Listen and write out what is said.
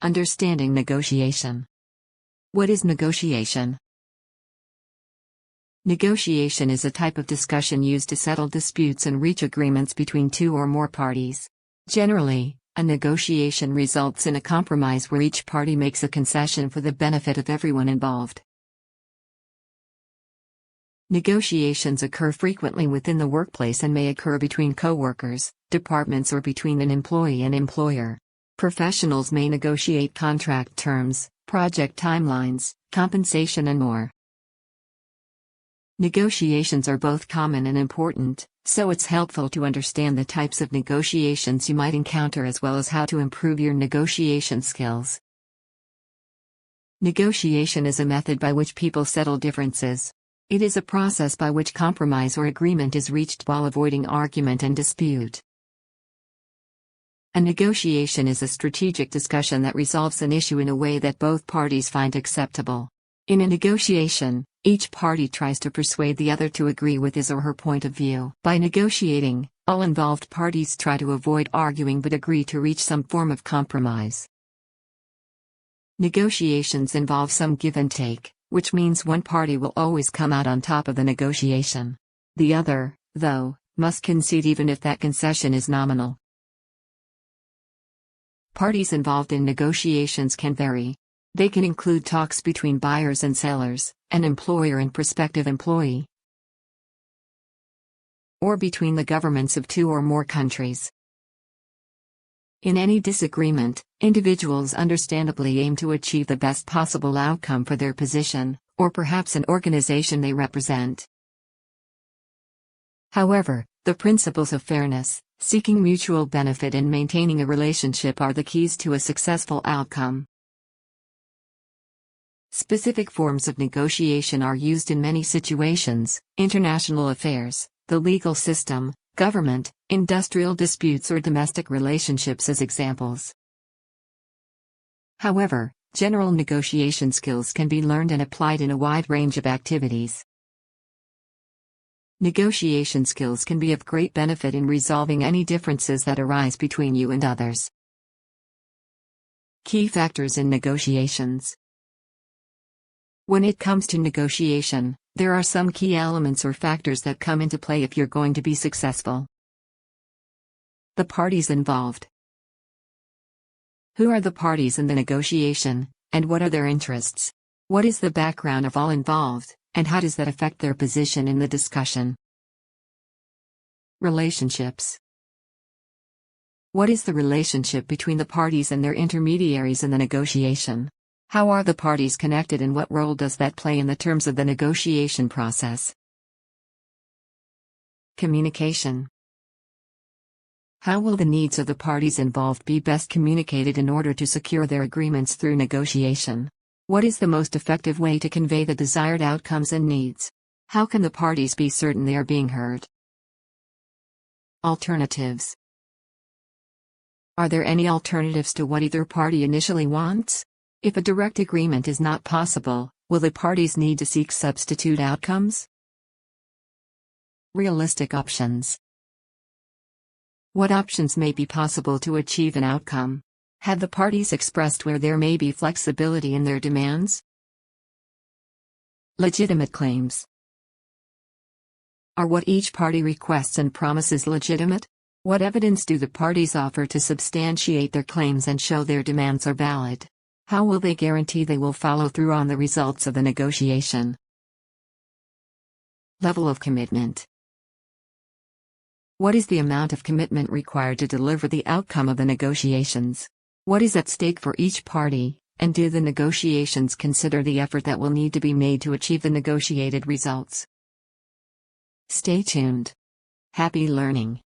Understanding negotiation. What is negotiation? Negotiation is a type of discussion used to settle disputes and reach agreements between two or more parties. Generally, a negotiation results in a compromise where each party makes a concession for the benefit of everyone involved. Negotiations occur frequently within the workplace and may occur between co-workers, departments, or between an employee and employer. Professionals may negotiate contract terms, project timelines, compensation, and more. Negotiations are both common and important, so it's helpful to understand the types of negotiations you might encounter as well as how to improve your negotiation skills. Negotiation is a method by which people settle differences. It is a process by which compromise or agreement is reached while avoiding argument and dispute. A negotiation is a strategic discussion that resolves an issue in a way that both parties find acceptable. In a negotiation, each party tries to persuade the other to agree with his or her point of view. By negotiating, all involved parties try to avoid arguing but agree to reach some form of compromise. Negotiations involve some give and take, which means one party will always come out on top of the negotiation. The other, though, must concede even if that concession is nominal. Parties involved in negotiations can vary. They can include talks between buyers and sellers, an employer and prospective employee, or between the governments of two or more countries. In any disagreement, individuals understandably aim to achieve the best possible outcome for their position, or perhaps an organization they represent. However, the principles of fairness, seeking mutual benefit, and maintaining a relationship are the keys to a successful outcome. Specific forms of negotiation are used in many situations: international affairs, the legal system, government, industrial disputes, or domestic relationships as examples. However, general negotiation skills can be learned and applied in a wide range of activities. Negotiation skills can be of great benefit in resolving any differences that arise between you and others. Key factors in negotiations. When it comes to negotiation, there are some key elements or factors that come into play if you're going to be successful. The parties involved. Who are the parties in the negotiation, and what are their interests? What is the background of all involved, and how does that affect their position in the discussion? Relationships. What is the relationship between the parties and their intermediaries in the negotiation? How are the parties connected, and what role does that play in the terms of the negotiation process? Communication. How will the needs of the parties involved be best communicated in order to secure their agreements through negotiation? What is the most effective way to convey the desired outcomes and needs? How can the parties be certain they are being heard? Alternatives. Are there any alternatives to what either party initially wants? If a direct agreement is not possible, will the parties need to seek substitute outcomes? Realistic options. What options may be possible to achieve an outcome? Have the parties expressed where there may be flexibility in their demands? Legitimate claims. Are what each party requests and promises legitimate? What evidence do the parties offer to substantiate their claims and show their demands are valid? How will they guarantee they will follow through on the results of the negotiation? Level of commitment. What is the amount of commitment required to deliver the outcome of the negotiations? What is at stake for each party, and do the negotiations consider the effort that will need to be made to achieve the negotiated results? Stay tuned. Happy learning.